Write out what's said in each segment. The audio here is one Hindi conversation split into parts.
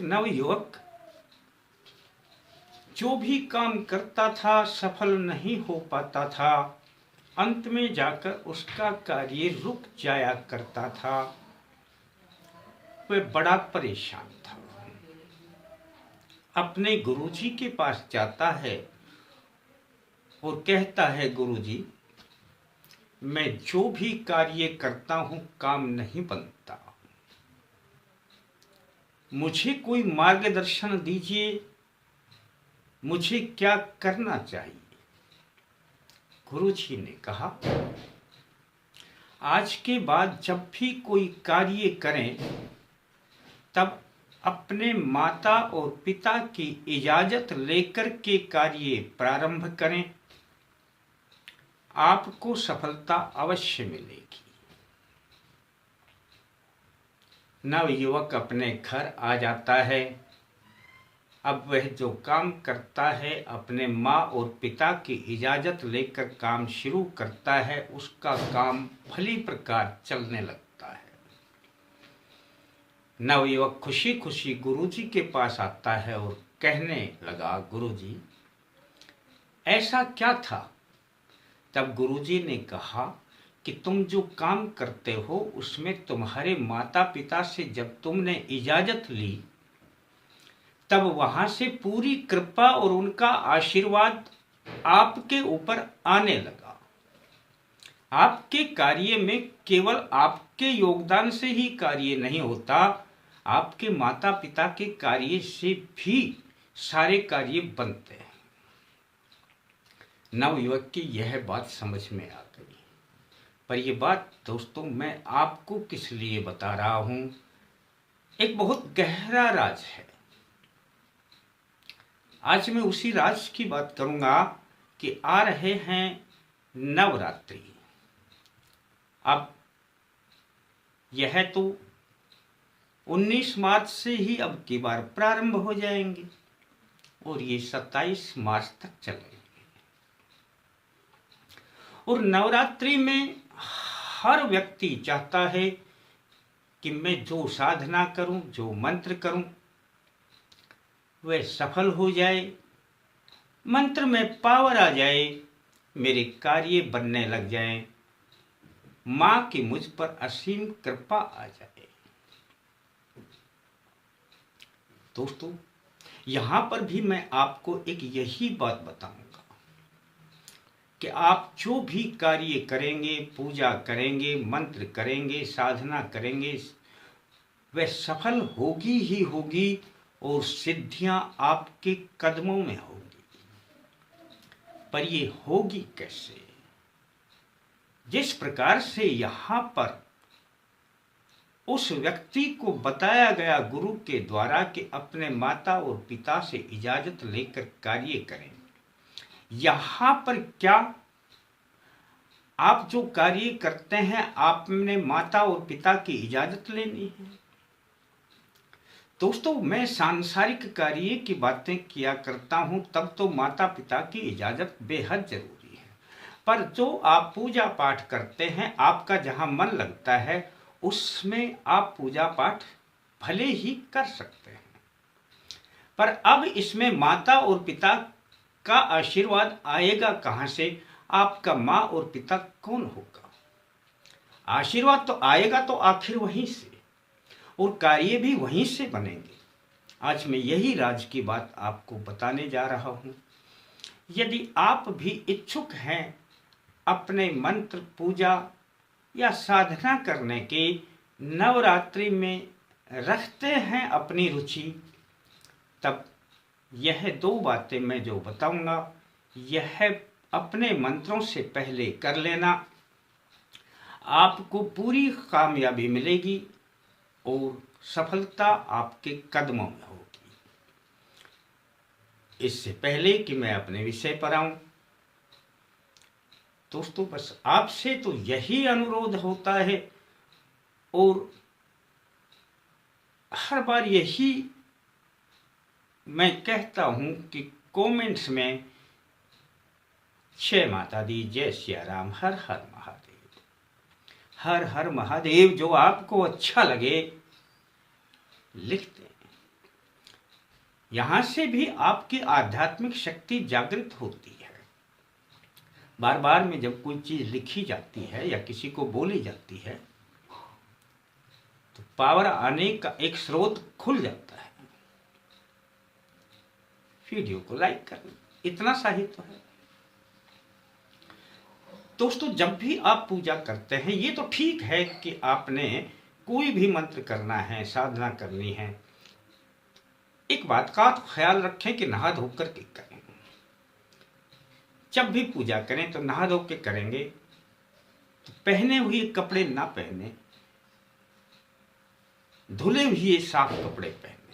नवयुवक जो भी काम करता था सफल नहीं हो पाता था। अंत में जाकर उसका कार्य रुक जाया करता था। वह बड़ा परेशान था। अपने गुरुजी के पास जाता है और कहता है, गुरुजी, मैं जो भी कार्य करता हूं काम नहीं बनता, मुझे कोई मार्गदर्शन दीजिए, मुझे क्या करना चाहिए। गुरुजी ने कहा, आज के बाद जब भी कोई कार्य करें तब अपने माता और पिता की इजाजत लेकर के कार्य प्रारंभ करें, आपको सफलता अवश्य मिलेगी। नवयुवक अपने घर आ जाता है। अब वह जो काम करता है अपने माँ और पिता की इजाजत लेकर काम शुरू करता है, उसका काम भली प्रकार चलने लगता है। नवयुवक खुशी खुशी गुरुजी के पास आता है और कहने लगा, गुरुजी, ऐसा क्या था? तब गुरुजी ने कहा कि तुम जो काम करते हो उसमें तुम्हारे माता पिता से जब तुमने इजाजत ली तब वहां से पूरी कृपा और उनका आशीर्वाद आपके ऊपर आने लगा। आपके कार्य में केवल आपके योगदान से ही कार्य नहीं होता, आपके माता पिता के कार्य से भी सारे कार्य बनते हैं। नवयुवक की यह बात समझ में आ गई। पर यह बात दोस्तों मैं आपको किस लिए बता रहा हूं, एक बहुत गहरा राज है। आज मैं उसी राज की बात करूंगा कि आ रहे हैं नवरात्रि। अब यह तो 19 मार्च से ही अब की बार प्रारंभ हो जाएंगे और ये 27 मार्च तक चलेंगे। और नवरात्रि में हर व्यक्ति चाहता है कि मैं जो साधना करूं, जो मंत्र करूं, वह सफल हो जाए, मंत्र में पावर आ जाए, मेरे कार्य बनने लग जाएं, मां की मुझ पर असीम कृपा आ जाए। दोस्तों, यहां पर भी मैं आपको एक यही बात बताऊंगा कि आप जो भी कार्य करेंगे, पूजा करेंगे, मंत्र करेंगे, साधना करेंगे, वह सफल होगी ही होगी और सिद्धियां आपके कदमों में होगी। पर ये होगी कैसे? जिस प्रकार से यहां पर उस व्यक्ति को बताया गया गुरु के द्वारा कि अपने माता और पिता से इजाजत लेकर कार्य करें, यहां पर क्या आप जो कार्य करते हैं आपने माता और पिता की इजाजत लेनी है? दोस्तों, मैं सांसारिक कार्य की बातें किया करता हूं तब तो माता पिता की इजाजत बेहद जरूरी है। पर जो आप पूजा पाठ करते हैं, आपका जहां मन लगता है उसमें आप पूजा पाठ भले ही कर सकते हैं, पर अब इसमें माता और पिता का आशीर्वाद आएगा कहां से? आपका माँ और पिता कौन होगा? आशीर्वाद तो आएगा तो आखिर वहीं से, और कार्य भी वहीं से बनेंगे। आज मैं यही राज की बात आपको बताने जा रहा हूं। यदि आप भी इच्छुक हैं अपने मंत्र, पूजा या साधना करने के, नवरात्रि में रखते हैं अपनी रुचि, तब यह 2 बातें मैं जो बताऊंगा, यह अपने मंत्रों से पहले कर लेना, आपको पूरी कामयाबी मिलेगी और सफलता आपके कदमों में होगी। इससे पहले कि मैं अपने विषय पर आऊं, दोस्तों बस आपसे तो यही अनुरोध होता है और हर बार यही मैं कहता हूं कि कमेंट्स में जय माता दी, जय सिया राम, हर हर महादेव, हर हर महादेव, जो आपको अच्छा लगे लिख दें। यहां से भी आपकी आध्यात्मिक शक्ति जागृत होती है। बार बार में जब कोई चीज लिखी जाती है या किसी को बोली जाती है तो पावर आने का एक स्रोत खुल जाता है। वीडियो को लाइक करना, इतना सा ही तो है दोस्तों। जब भी आप पूजा करते हैं, ये तो ठीक है कि आपने कोई भी मंत्र करना है, साधना करनी है, एक बात का ख्याल रखें कि नहा धो कर के करें। जब भी पूजा करें तो नहा धो के करेंगे तो पहने हुए कपड़े ना पहने, धुले हुए साफ कपड़े पहने,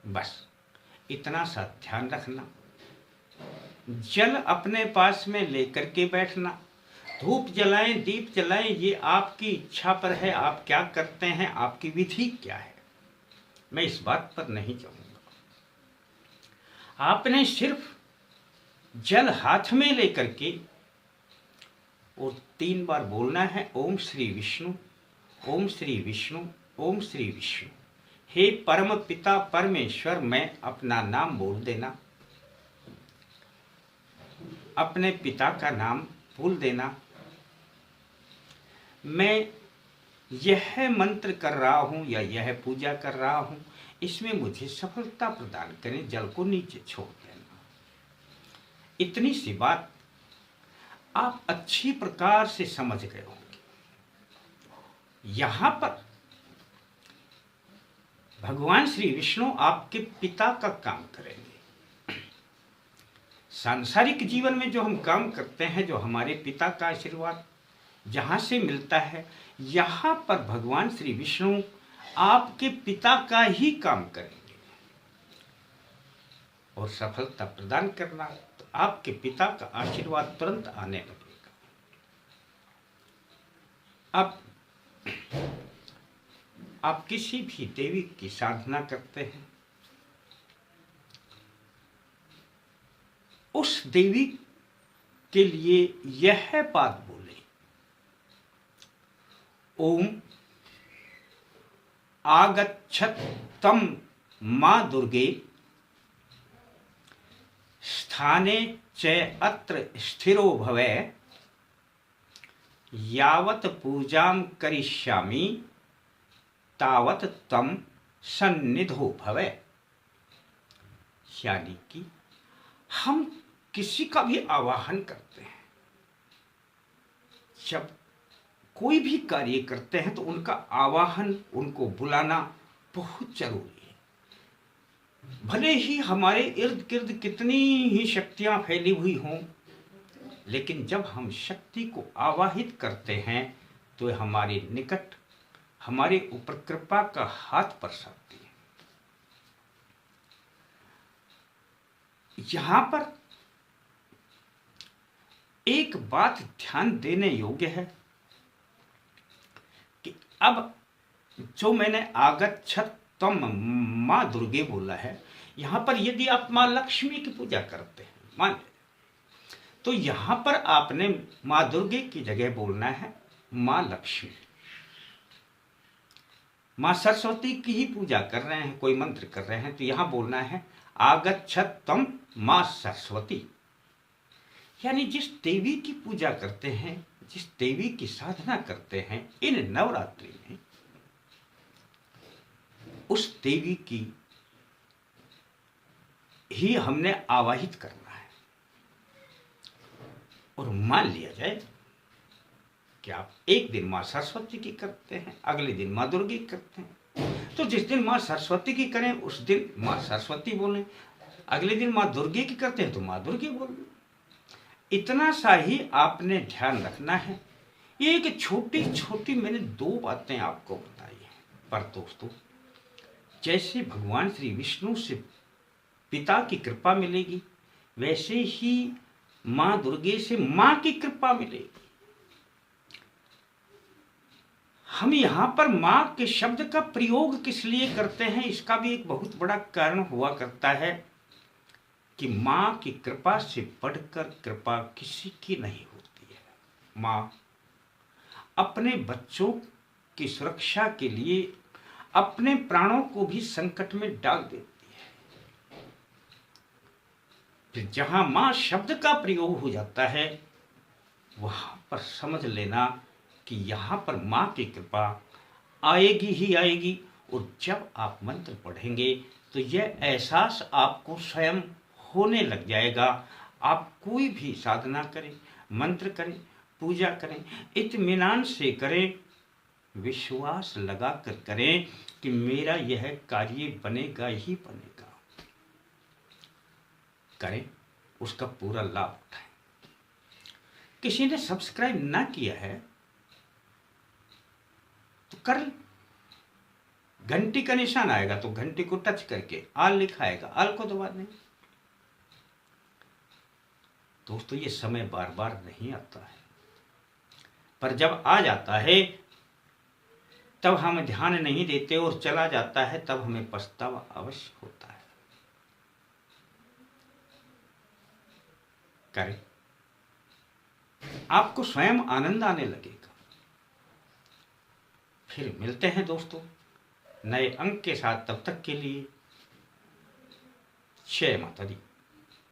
बस इतना सा ध्यान रखना। जल अपने पास में लेकर के बैठना, धूप जलाएं, दीप जलाएं, ये आपकी इच्छा पर है। आप क्या करते हैं, आपकी विधि क्या है, मैं इस बात पर नहीं जाऊंगा। आपने सिर्फ जल हाथ में लेकर के और 3 बार बोलना है, ओम श्री विष्णु, ओम श्री विष्णु, ओम श्री विष्णु। हे परम पिता परमेश्वर, मैं अपना नाम बोल देना, अपने पिता का नाम बोल देना। मैं यह मंत्र कर रहा हूं या यह पूजा कर रहा हूं, इसमें मुझे सफलता प्रदान करें, जल को नीचे छोड़ देना। इतनी सी बात आप अच्छी प्रकार से समझ गए होंगे। यहां पर भगवान श्री विष्णु आपके पिता का काम करेंगे। सांसारिक जीवन में जो हम काम करते हैं, जो हमारे पिता का आशीर्वाद जहां से मिलता है, यहां पर भगवान श्री विष्णु आपके पिता का ही काम करेंगे और सफलता प्रदान करना, तो आपके पिता का आशीर्वाद तुरंत आने लगेगा। अब आप किसी भी देवी की साधना करते हैं, उस देवी के लिए यह बात बोले, ओम आगच्छत तम मां दुर्गे स्थाने च अत्र स्थिरो भवे यावत पूजाम करिष्यामि तावत तम सन्निधो भवे। यानी कि हम किसी का भी आवाहन करते हैं, जब कोई भी कार्य करते हैं तो उनका आवाहन, उनको बुलाना बहुत जरूरी है। भले ही हमारे इर्द गिर्द कितनी ही शक्तियां फैली हुई हों, लेकिन जब हम शक्ति को आवाहित करते हैं तो हमारे निकट, हमारे ऊपर कृपा का हाथ बरसाती है। यहां पर एक बात ध्यान देने योग्य है कि अब जो मैंने आगच्छत तम मां दुर्गे बोला है, यहां पर यदि आप मां लक्ष्मी की पूजा करते हैं, मान तो यहां पर आपने मां दुर्गे की जगह बोलना है मां लक्ष्मी। मां सरस्वती की ही पूजा कर रहे हैं, कोई मंत्र कर रहे हैं, तो यहां बोलना है आगच्छत तम मां सरस्वती। यानी जिस देवी की पूजा करते हैं, जिस देवी की साधना करते हैं इन नवरात्रि में, उस देवी की ही हमने आवाहित करना है। और मान लिया जाए कि आप एक दिन मां सरस्वती की करते हैं, अगले दिन मां दुर्गे की करते हैं, तो जिस दिन मां सरस्वती की करें उस दिन मां सरस्वती बोलें, अगले दिन मां दुर्गे की करते हैं तो मां दुर्गे बोलें। इतना सा ही आपने ध्यान रखना है। ये एक छोटी छोटी मैंने 2 बातें आपको बताई हैं, पर दोस्तों जैसे भगवान श्री विष्णु से पिता की कृपा मिलेगी, वैसे ही मां दुर्गे से मां की कृपा मिलेगी। हम यहां पर मां के शब्द का प्रयोग किस लिए करते हैं, इसका भी एक बहुत बड़ा कारण हुआ करता है कि मां की कृपा से बढ़कर कृपा किसी की नहीं होती है। मां अपने बच्चों की सुरक्षा के लिए अपने प्राणों को भी संकट में डाल देती फिर जहां मां शब्द का प्रयोग हो जाता है वहां पर समझ लेना कि यहां पर मां की कृपा आएगी ही आएगी। और जब आप मंत्र पढ़ेंगे तो यह एहसास आपको स्वयं होने लग जाएगा। आप कोई भी साधना करें, मंत्र करें, पूजा करें, इत्मीनान से करें, विश्वास लगाकर करें कि मेरा यह कार्य बनेगा ही बनेगा। करें, उसका पूरा लाभ उठाएं। किसी ने सब्सक्राइब ना किया है तो कर ले। घंटी का निशान आएगा तो घंटी को टच करके आल लिखा आएगा, आल को दबा दें। दोस्तों ये समय बार बार नहीं आता है, पर जब आ जाता है तब हम ध्यान नहीं देते और चला जाता है, तब हमें पछतावा अवश्य होता है। करें, आपको स्वयं आनंद आने लगेगा। फिर मिलते हैं दोस्तों नए अंक के साथ, तब तक के लिए जय माता दी।